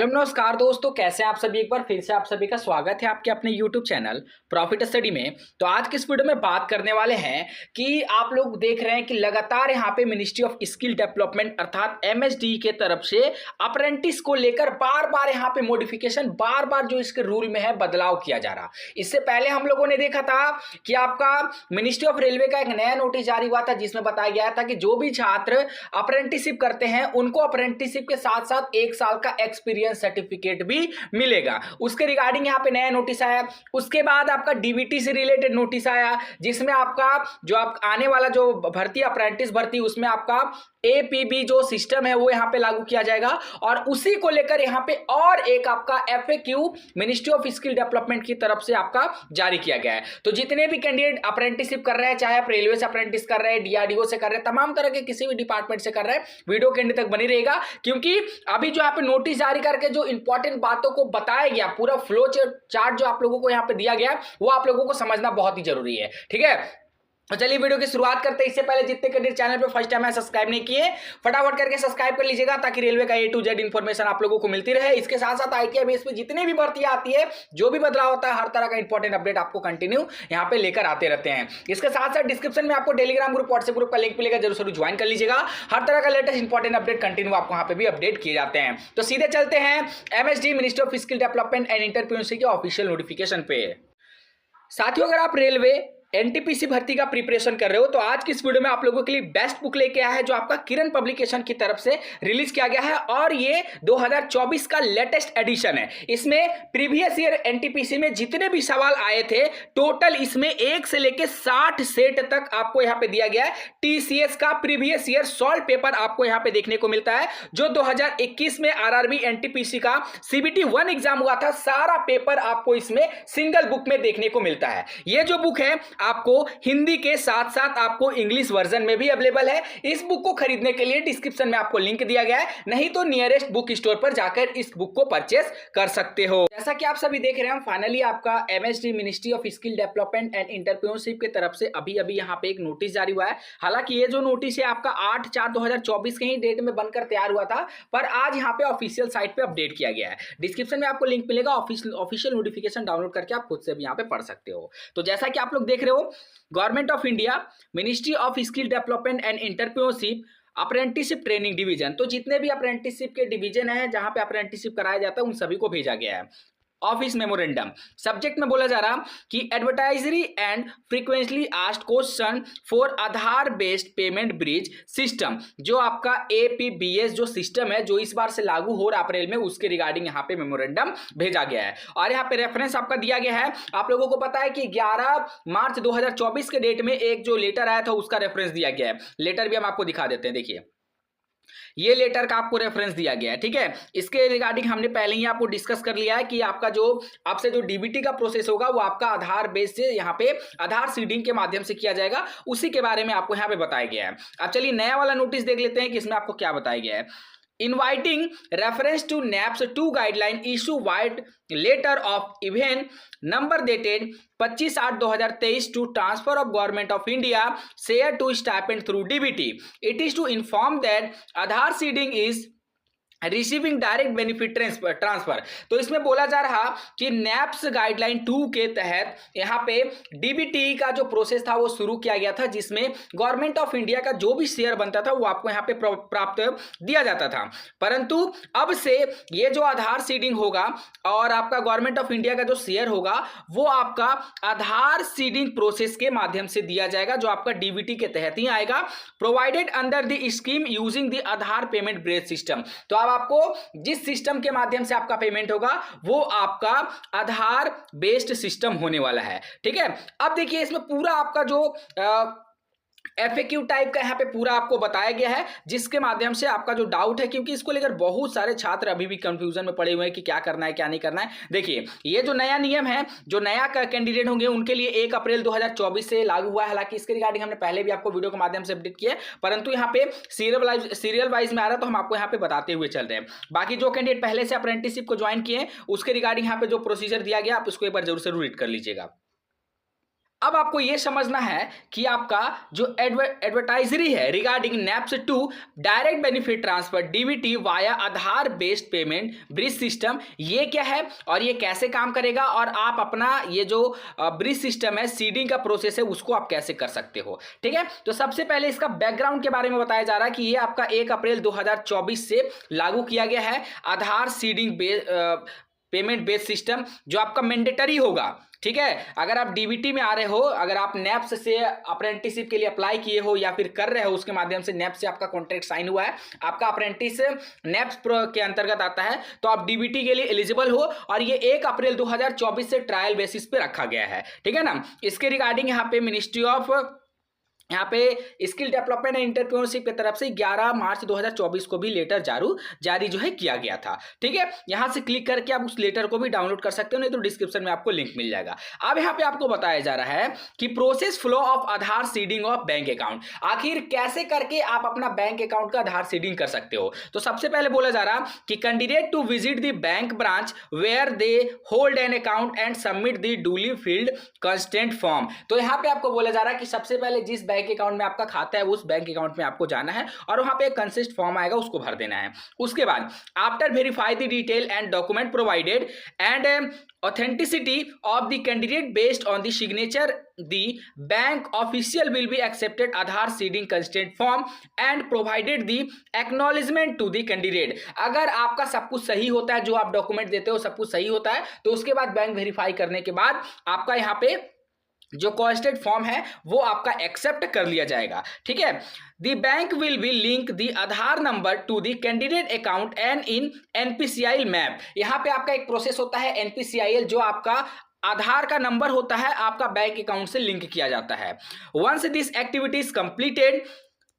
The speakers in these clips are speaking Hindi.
हेलो नमस्कार दोस्तों, कैसे हैं आप सभी। एक बार फिर से आप सभी का स्वागत है आपके अपने YouTube चैनल प्रॉफिट स्टडी में। तो आज की इस वीडियो में बात करने वाले हैं कि आप लोग देख रहे हैं कि लगातार यहाँ पे मिनिस्ट्री ऑफ स्किल डेवलपमेंट अर्थात MSD के तरफ से अप्रेंटिस को लेकर बार बार यहाँ पे मॉडिफिकेशन, बार बार जो इसके रूल में है बदलाव किया जा रहा। इससे पहले हम लोगों ने देखा था कि आपका मिनिस्ट्री ऑफ रेलवे का एक नया नोटिस जारी हुआ था जिसमें बताया गया था कि जो भी छात्र अप्रेंटिसशिप करते हैं उनको अप्रेंटिसशिप के साथ साथ 1 साल का एक्सपीरियंस सर्टिफिकेट भी मिलेगा। उसके रिगार्डिंग यहाँ पे नया नोटिस आया। उसके बाद आपका डीबीटी से रिलेटेड नोटिस आया जिसमें आपका जो आप आने वाला जो भर्ती अप्रेंटिस भर्ती उसमें आपका APB जो सिस्टम है वो यहाँ पे लागू किया जाएगा। और उसी को लेकर यहाँ पे और एक आपका FAQ ministry of skill development की तरफ से आपका जारी किया गया है। तो जितने भी कैंडिडेट अप्रेंटिसशिप कर रहे हैं, चाहे आप रेलवे से अप्रेंटिस कर रहे हैं, DRDO से कर रहे हैं, तमाम तरह के किसी भी डिपार्टमेंट से कर रहे हैं, वीडियो के एंड तक बनी रहेगा क्योंकि अभी जो यहाँ पे नोटिस जारी करके जो इंपॉर्टेंट बातों को बताया गया, पूरा फ्लो चार्ट जो आप लोगों को यहाँ पे दिया गया वो आप लोगों को समझना बहुत ही जरूरी है। ठीक है, तो चलिए वीडियो की शुरुआत करते हैं। इससे पहले जितने कैंडिडेट चैनल पे फर्स्ट टाइम है सब्सक्राइब नहीं किए, फटाफट करके सब्सक्राइब कर लीजिएगा ताकि रेलवे का A to Z इंफॉर्मेशन आप लोगों को मिलती रहे। इसके साथ साथ ITI बेस पे जितनी भी भर्तियां आती है, जो भी बदलाव होता है, हर तरह का इंपॉर्टेंट अपडेट आपको कंटिन्यू यहाँ पे लेकर आते रहते हैं। इसके साथ साथ डिस्क्रिप्शन में आपको टेलीग्राम ग्रुप, व्हाट्सएप ग्रुप का लिंक मिलेगा, जरूर ज्वाइन कर लीजिएगा। हर तरह का लेटेस्ट इंपॉर्टेंट अपडेट कंटिन्यू आपको यहाँ पे भी अपडेट किए जाते हैं। तो सीधे चलते हैं MSD ministry of skill development and entrepreneurship के ऑफिशियल नोटिफिकेशन पे। साथियों, अगर आप रेलवे NTPC भर्ती का प्रिपरेशन कर रहे हो तो आज की इस वीडियो में आप लोगों के लिए बेस्ट बुक लेके आया है जो आपका किरण पब्लिकेशन की तरफ से रिलीज किया गया है और ये 2024 का लेटेस्ट एडिशन है। इसमें प्रीवियस ईयर NTPC में जितने भी सवाल आए थे टोटल इसमें 1 से लेके 60 सेट तक आपको यहाँ पे दिया गया है। TCS का प्रीवियस ईयर सॉल्व पेपर आपको यहाँ पे देखने को मिलता है। जो 2021 में RRB NTPC का CBT 1 एग्जाम हुआ था, सारा पेपर आपको इसमें सिंगल बुक में देखने को मिलता है। ये जो बुक है आपको हिंदी के साथ साथ आपको इंग्लिश वर्जन में भी अवेलेबल है। इस बुक को खरीदने के लिए डिस्क्रिप्शन में आपको लिंक दिया गया है, नहीं तो नियरेस्ट बुक स्टोर पर जाकर इस बुक को परचेस कर सकते हो। जैसा कि आप सभी देख रहे हैं, फाइनली आपका MSD ministry of skill development and entrepreneurship की तरफ से अभी यहाँ पे एक नोटिस जारी हुआ है। हालांकि ये जो नोटिस है आपका 8/4/2024 के ही डेट में बनकर तैयार हुआ था, पर आज यहाँ पे ऑफिशियल साइट पे अपडेट किया गया है। डिस्क्रिप्शन में आपको लिंक मिलेगा, ऑफिशियल नोटिफिकेशन डाउनलोड करके आप खुद से भी यहाँ पे पढ़ सकते हो। तो जैसा कि आप लोग देख रहे हो, government of India ministry of skill development and entrepreneurship apprenticeship training division, तो जितने भी अप्रेंटिसशिप के डिवीजन है जहां पे अप्रेंटिसशिप कराया जाता है उन सभी को भेजा गया है ऑफिस मेमोरेंडम। सब्जेक्ट में बोला जा रहा कि advertisory and frequently asked question for Aadhaar based payment bridge system, जो आपका APBS जो सिस्टम है जो इस बार से लागू हो रहा अप्रैल में, उसके रिगार्डिंग यहाँ पे मेमोरेंडम भेजा गया है। और यहाँ पे रेफरेंस आपका दिया गया है। आप लोगों को पता है कि 11 मार्च 2024 के डेट में एक जो लेटर आया था उसका रेफरेंस दिया गया है। लेटर भी हम आपको दिखा देते हैं, देखिए ये लेटर का आपको रेफरेंस दिया गया है। ठीक है, इसके रिगार्डिंग हमने पहले ही आपको डिस्कस कर लिया है कि आपका जो आपसे जो DBT का प्रोसेस होगा वो आपका आधार बेस से यहाँ पे आधार सीडिंग के माध्यम से किया जाएगा, उसी के बारे में आपको यहाँ पे बताया गया है। अब चलिए नया वाला नोटिस देख लेते हैं कि इसमें आपको क्या बताया गया है। Inviting reference to NAPS 2 guideline issue wide letter of event number dated 25/8/2023 to transfer of government of India share to stipend through DBT. It is to inform that Aadhaar seeding is receiving direct benefit transfer. तो इसमें बोला जा रहा कि NAPS गाइडलाइन 2 के तहत यहाँ पे DBT का जो प्रोसेस था वो शुरू किया गया था, जिसमें गवर्नमेंट ऑफ इंडिया का जो भी शेयर बनता था वो आपको यहाँ पे प्राप्त दिया जाता था। परंतु अब से ये जो आधार सीडिंग होगा और आपका गवर्नमेंट ऑफ इंडिया का जो शेयर होगा वो आपका आधार सीडिंग प्रोसेस के माध्यम से दिया जाएगा, जो आपका DBT के तहत ही आएगा, provided under the scheme using the Aadhaar payment bridge system. तो आपको जिस सिस्टम के माध्यम से आपका पेमेंट होगा वो आपका आधार बेस्ड सिस्टम होने वाला है। ठीक है, अब देखिए इसमें पूरा आपका जो FAQ टाइप का यहाँ पे पूरा आपको बताया गया है, जिसके माध्यम से आपका जो डाउट है, क्योंकि इसको लेकर बहुत सारे छात्र अभी भी कंफ्यूजन में पड़े हुए हैं कि क्या करना है क्या नहीं करना है। देखिए ये जो नया नियम है, जो नया कैंडिडेट होंगे उनके लिए 1 अप्रैल 2024 से लागू हुआ है। हालांकि इसके रिगार्डिंग हमने पहले भी आपको वीडियो के माध्यम से अपडेट किया है, परंतु यहाँ पे सीरियल वाइज में आ रहा है तो हम आपको यहाँ पे बताते हुए चल रहे हैं। बाकी जो कैंडिडेट पहले से अप्रेंटिसशिप को ज्वाइन किए उसके रिगार्डिंग यहाँ पे जो प्रोसीजर दिया गया आप उसको एक बार जरूर रीड कर लीजिएगा। अब आपको यह समझना है कि आपका जो एडवर्टाइजरी है regarding NAPS to direct benefit transfer DBT via Aadhaar based payment bridge system, ये क्या है और ये कैसे काम करेगा, और आप अपना ये जो ब्रिज सिस्टम है सीडिंग का प्रोसेस है उसको आप कैसे कर सकते हो। ठीक है, तो सबसे पहले इसका बैकग्राउंड के बारे में बताया जा रहा है कि ये आपका 1 अप्रैल 2024 से लागू किया गया है आधार सीडिंग पेमेंट बेस्ड सिस्टम, जो आपका मैंडेटरी होगा। ठीक है, अगर आप डीबीटी में आ रहे हो, अगर आप नैप्स से अप्रेंटिसशिप के लिए अप्लाई किए हो या फिर कर रहे हो, उसके माध्यम से नैप्स से आपका कॉन्ट्रैक्ट साइन हुआ है, आपका अप्रेंटिस नैप्स के अंतर्गत आता है, तो आप डीबीटी के लिए एलिजिबल हो। और ये 1 अप्रैल 2024 से ट्रायल बेसिस पे रखा गया है। ठीक है ना, इसके रिगार्डिंग यहाँ पे मिनिस्ट्री ऑफ यहाँ पे स्किल डेवलपमेंट एंड एंटरप्रेन्योरशिप की तरफ से 11 मार्च 2024 को भी लेटर जारी जो है किया गया था। ठीक है, यहां से क्लिक करके आप उस लेटर को भी डाउनलोड कर सकते हो, नहीं तो डिस्क्रिप्शन में आपको लिंक मिल जाएगा। अब यहाँ पे आपको बताया जा रहा है कि process flow of Aadhaar seeding of bank account, आखिर कैसे करके आप अपना बैंक अकाउंट का आधार सीडिंग कर सकते हो। तो सबसे पहले बोला जा रहा कि candidate to visit the bank branch where they hold an account and submit the duly filled consent form. तो यहाँ पे आपको बोला जा रहा है कि सबसे पहले जिस बैंक अकाउंट में आपका खाता है उस बैंक अकाउंट में आपको जाना है और वहां पे एक कंसिस्ट फॉर्म आएगा, उसको भर देना है। उसके बाद after verify the detail and document provided and authenticity of the candidate based on the signature, the bank official will be accepted Aadhaar seeding consent form and provided the acknowledgement to the candidate। अगर आपका सब कुछ सही होता है, जो आप डॉक्यूमेंट देते हो सब कुछ सही होता है, तो उसके बाद बैंक वेरीफाई करने के बाद आपका यहाँ पे जो कॉस्टेड फॉर्म है वो आपका एक्सेप्ट कर लिया जाएगा। ठीक है, the bank will be link the Aadhaar number two the candidate account and in NPCI map. यहाँ पे आपका एक प्रोसेस होता है एनपीसीआईएल, जो आपका आधार का नंबर होता है आपका बैंक अकाउंट से लिंक किया जाता है। Once this activity is completed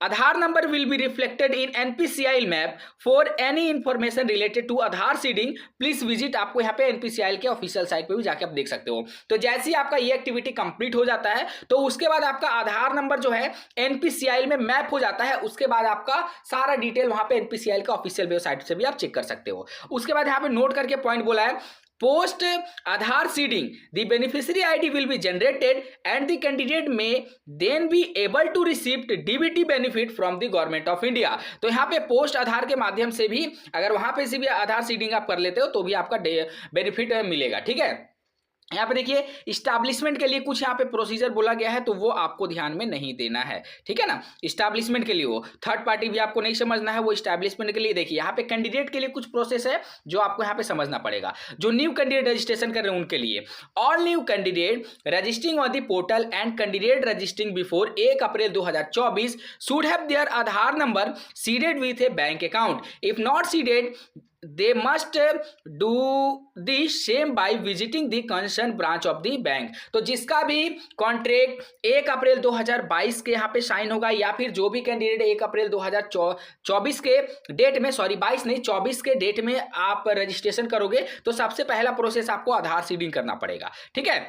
Aadhaar number will be reflected in NPCIL map. For any information related to Aadhaar seeding, please visit। आपको यहाँ पे NPCIL के ऑफिशियल साइट पे भी जाके आप देख सकते हो। तो जैसे ही आपका ये एक्टिविटी कंप्लीट हो जाता है तो उसके बाद आपका आधार नंबर जो है NPCIL में मैप हो जाता है। उसके बाद आपका सारा डिटेल वहां पे NPCIL का ऑफिशियल वेबसाइट से भी आप चेक कर सकते हो। उसके बाद यहाँ पे नोट करके पॉइंट बोला है, post Aadhaar seeding the beneficiary ID will be generated and the candidate may then be able to receive DBT benefit from the government of India। तो यहाँ पे पोस्ट आधार के माध्यम से भी अगर वहां पे से भी आधार सीडिंग आप कर लेते हो तो भी आपका बेनिफिट मिलेगा। ठीक है, यहाँ पे देखिए इस्टेब्लिशमेंट के लिए कुछ यहाँ पे प्रोसीजर बोला गया है, तो वो आपको ध्यान में नहीं देना है। ठीक है ना, इस्टेब्लिशमेंट के लिए वो थर्ड पार्टी भी आपको नहीं समझना है, वो इस्टेब्लिशमेंट के लिए देखिए यहाँ पे कैंडिडेट के लिए कुछ प्रोसेस है जो आपको यहाँ पे समझना पड़ेगा। जो न्यू कैंडिडेट रजिस्ट्रेशन कर रहे हैं उनके लिए, all new candidate registering on the portal and candidate registering before 1 April 2024 should have their Aadhaar number seeded with A bank account. If not seeded they must do the same by visiting the concerned branch of the bank। तो जिसका भी कॉन्ट्रैक्ट 1 अप्रैल 2022 के यहाँ पे साइन होगा या फिर जो भी कैंडिडेट 1 अप्रैल 2024 के डेट में, सॉरी 22 नहीं 24 के डेट में आप रजिस्ट्रेशन करोगे, तो सबसे पहला प्रोसेस आपको आधार सीडिंग करना पड़ेगा। ठीक है,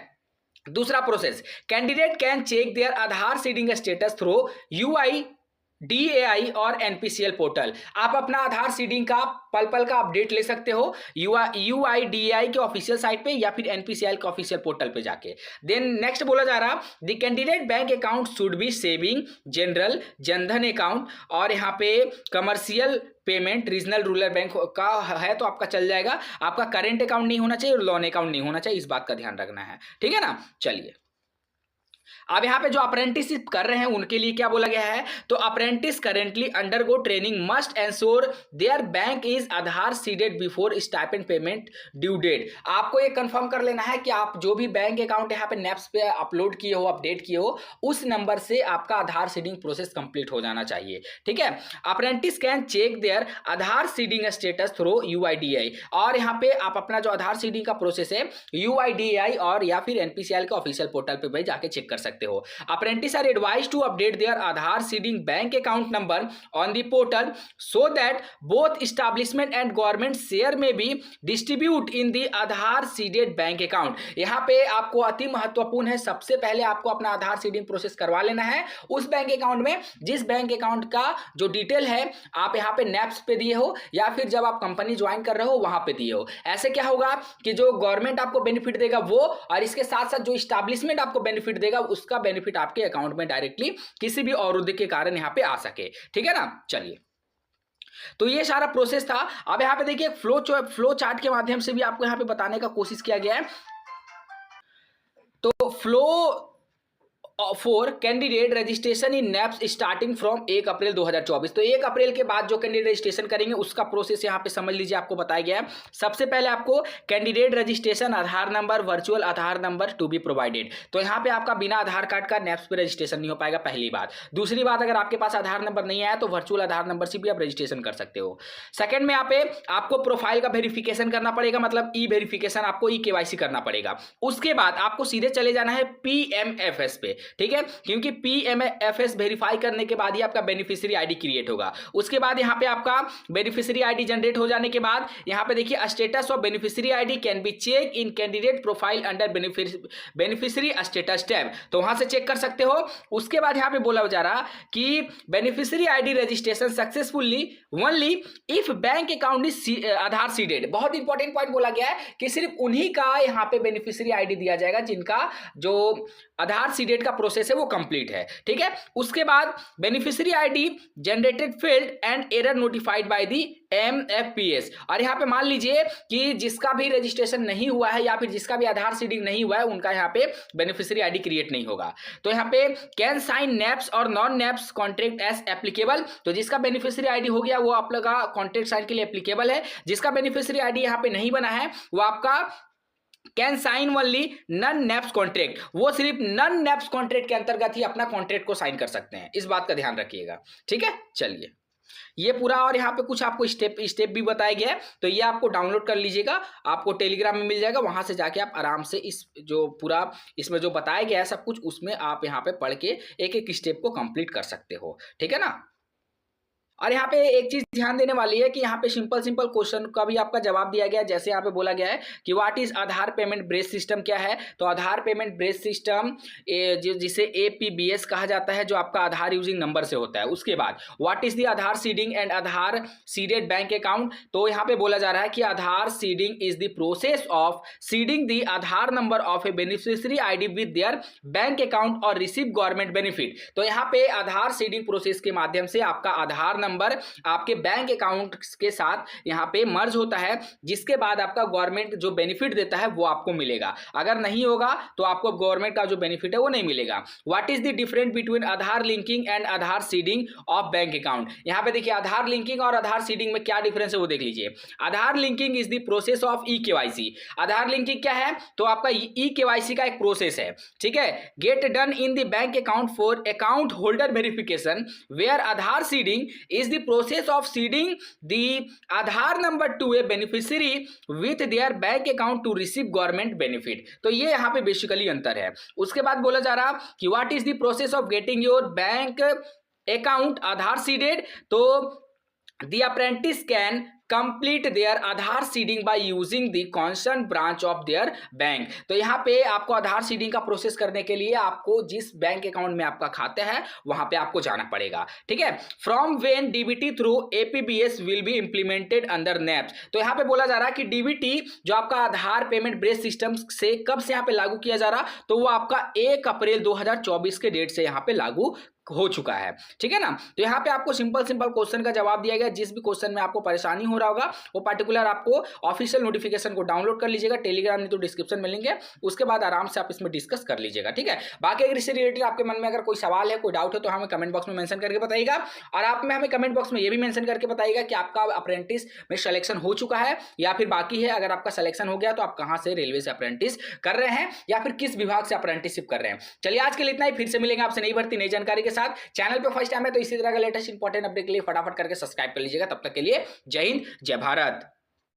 दूसरा process, candidate can check their Aadhaar seeding status through UIDAI और NPCL पोर्टल। आप अपना आधार सीडिंग का पल पल का अपडेट ले सकते हो UIDAI के ऑफिशियल साइट पे या फिर NPCL के ऑफिशियल पोर्टल पे जाके। देन नेक्स्ट बोला जा रहा, the candidate bank account should be saving general Jan Dhan account, और यहाँ पे commercial payment regional rural bank का है तो आपका चल जाएगा। आपका करेंट अकाउंट नहीं होना चाहिए और लोन अकाउंट नहीं होना चाहिए, इस बात का ध्यान रखना है। ठीक है ना, चलिए अब यहाँ पे जो अप्रेंटिसशिप कर रहे हैं उनके लिए क्या बोला गया है, तो apprentice currently undergo training must ensure their bank is Aadhaar seeded before stipend payment due date. आपको ये कंफर्म कर लेना है कि आप जो भी बैंक अकाउंट यहाँ पे नैप्स पे अपलोड किए हो, अपडेट किए हो, उस नंबर से आपका आधार सीडिंग प्रोसेस कंप्लीट हो जाना चाहिए। ठीक है, apprentice can check their Aadhaar seeding status through UIDAI, और यहाँ पे आप अपना जो आधार सीडिंग का प्रोसेस है UIDAI और या फिर NPCL के ऑफिशियल पोर्टल पे भी जाके चेक कर सकते हो। Apprentice are advised to update their Aadhaar seeding bank account number on the portal so that both establishment and government share may be distribute in the Aadhaar seeded bank account. यहाँ पे आपको अति महत्वपूर्ण है, सबसे पहले आपको अपना आधार सीडिंग प्रोसेस करवा लेना है उस बैंक अकाउंट में जिस बैंक अकाउंट का जो डिटेल है आप यहाँ पे नैप्स पे दिए हो या फिर जब आप कंपनी ज्वाइन कर रहे हो वहां पे दिए हो। ऐसे क्या होगा कि जो गवर्नमेंट आपको बेनिफिट देगा वो, और इसके साथ साथ जो एस्टैब्लिशमेंट आपको बेनिफिट देगा मतलब उसका बेनिफिट आपके अकाउंट में डायरेक्टली किसी भी अवरुद्ध के कारण यहाँ पे आ सके। ठीक है ना। चलिए, तो ये सारा प्रोसेस था। अब यहाँ पे देखिए फ्लो चार्ट के माध्यम से भी आपको यहाँ पे बताने का कोशिश किया गया है। तो flow for candidate registration in naps starting from 1 अप्रैल 2024। तो 1 अप्रैल के बाद जो कैंडिडेट रजिस्ट्रेशन करेंगे उसका प्रोसेस यहाँ पे समझ लीजिए, आपको बताया गया है। सबसे पहले आपको candidate registration, Aadhaar number, virtual Aadhaar number to be provided. तो यहाँ पे आपका बिना आधार कार्ड का नैप्स पे रजिस्ट्रेशन नहीं हो पाएगा, पहली बात। दूसरी बात, अगर आपके पास आधार नंबर नहीं आया तो वर्चुअल आधार नंबर से भी आप रजिस्ट्रेशन कर सकते हो। सेकंड में यहाँ पे आपको प्रोफाइल का वेरिफिकेशन करना पड़ेगा, मतलब ई वेरिफिकेशन, आपको ई केवाईसी करना पड़ेगा। उसके बाद आपको सीधे चले जाना है PMFS पे, ठीक है, क्योंकि PMFS वेरीफाई करने के बाद ही आपका बेनिफिशियरी आईडी क्रिएट होगा। उसके बाद यहाँ पे आपका बेनिफिशियरी आईडी जनरेट हो जाने के बाद यहाँ पे देखिए status of beneficiary ID can be check in candidate profile under beneficiary status tab, तो वहां से चेक कर सकते हो। उसके बाद यहाँ पे बोला जा रहा कि beneficiary ID registration successfully only if bank account is Aadhaar seeded. बहुत इंपॉर्टेंट पॉइंट बोला गया है कि सिर्फ उन्हीं का यहाँ पे बेनिफिशियरी आईडी दिया जाएगा जिनका जो आधार सीडेड का प्रोसेस है वो कंप्लीट है। ठीक है, उसके बाद beneficiary ID generated field and error notified by the MFPS। और यहाँ पे मान लीजिए कि जिसका भी रजिस्ट्रेशन नहीं हुआ है या फिर जिसका भी आधार सीडिंग नहीं हुआ है उनका यहाँ पे बेनिफिशियरी आईडी क्रिएट नहीं होगा। तो यहाँ पे कैन साइन नैप्स और non NAPS contract as applicable. तो जिसका बेनिफिशियरी आईडी हो गया वो आप लोग का कॉन्ट्रैक्ट साइन के लिए एप्लीकेबल है। जिसका बेनिफिशियरी आईडी यहाँ पे नहीं बना है वो आपका can sign only non NAPS contract, वो सिर्फ नन नैप्स कॉन्ट्रैक्ट के अंतर्गत ही अपना कॉन्ट्रैक्ट को साइन कर सकते हैं। इस बात का ध्यान रखिएगा। ठीक है, चलिए ये पूरा, और यहाँ पे कुछ आपको स्टेप भी बताया गया है, तो ये आपको डाउनलोड कर लीजिएगा, आपको टेलीग्राम में मिल जाएगा। वहां से जाके आप आराम से इस जो पूरा इसमें जो बताया गया है सब कुछ, उसमें आप यहाँ पे पढ़ के एक एक स्टेप को कंप्लीट कर सकते हो। ठीक है ना। और यहाँ पे एक चीज ध्यान देने वाली है कि यहाँ पे सिंपल क्वेश्चन का भी आपका जवाब दिया गया है। जैसे यहाँ पे बोला गया है कि what is Aadhaar payment brace system क्या है, तो आधार पेमेंट ब्रेस सिस्टम जिसे APBS कहा जाता है, जो आपका आधार यूजिंग नंबर से होता है। उसके बाद what is the Aadhaar seeding and Aadhaar seeded bank account, तो यहाँ पे बोला जा रहा है कि Aadhaar seeding is the process of seeding the Aadhaar number of a beneficiary ID with their bank account और रिसीव गवर्नमेंट बेनिफिट। तो यहाँ पे आधार सीडिंग प्रोसेस के माध्यम से आपका आधार नंबर आपके बैंक अकाउंट के साथ यहाँ पे मर्ज होता है, जिसके बाद आपका गवर्नमेंट जो बेनिफिट देता है वो आपको मिलेगा। अगर नहीं होगा तो आपको गवर्नमेंट का जो बेनिफिट है वो नहीं मिलेगा। What is the difference between Aadhaar linking and Aadhaar seeding of bank account. यहाँ पे देखिए आधार लिंकिंग और आधार सीडिंग में क्या डिफरेंस है वो देख लीजिए। Aadhaar linking is the process of e KYC. Aadhaar linking क्या है, तो आपका ई केवाईसी का एक प्रोसेस है। ठीक है, get done in the bank account for account holder verification, where Aadhaar seeding is the process of seeding the Aadhaar number to a beneficiary with their bank account to receive government benefit। तो ये यहाँ पे बेसिकली अंतर है। उसके बाद बोला जा रहा कि what is the process of getting your bank account Aadhaar seeded, तो the apprentice can complete their Aadhaar seeding by using the concern branch of their bank. तो यहाँ पे आपको आधार सीडिंग का प्रोसेस करने के लिए आपको जिस बैंक अकाउंट में आपका खाता है वहां पे आपको जाना पड़ेगा। ठीक है, from when DBT through APBS will be implemented under naps. तो यहाँ पे बोला जा रहा है कि डीबीटी जो आपका आधार पेमेंट ब्रेस सिस्टम से कब से यहाँ पे लागू किया जा रहा, तो वो आपका 1 अप्रैल 2024 के डेट से यहाँ पे लागू हो चुका है। ठीक है ना। तो यहाँ पे आपको सिंपल क्वेश्चन का जवाब दिया गया। जिस भी क्वेश्चन में आपको परेशानी हो रहा होगा वो पर्टिकुलर आपको ऑफिशियल नोटिफिकेशन को डाउनलोड कर लीजिएगा, टेलीग्राम में तो डिस्क्रिप्शन में लिंक है, उसके बाद आराम से आप इसमें डिस्कस कर लीजिएगा। ठीक है, बाकी अगर इससे रिलेटेड आपके मन में अगर कोई सवाल है, कोई डाउट है, तो हमें कमेंट बॉक्स में मेंशन करके बताइएगा। और आप में हमें कमेंट बॉक्स में ये भी मेंशन करके बताइएगा कि आपका अप्रेंटिस में सिलेक्शन हो चुका है या फिर बाकी है। अगर आपका सिलेक्शन हो गया तो आप कहाँ से रेलवे से अप्रेंटिस कर रहे हैं या फिर किस विभाग से अप्रेंटिसशिप कर रहे हैं। चलिए आज के लिए इतना ही, फिर से मिलेंगे आपसे नई भर्ती नई जानकारी के साथ। चैनल पे फर्स्ट टाइम है तो इसी तरह का लेटेस्ट इंपॉर्टेंट अपडेट के लिए फटाफट करके सब्सक्राइब कर लीजिएगा। तब तक के लिए जय हिंद, जय भारत।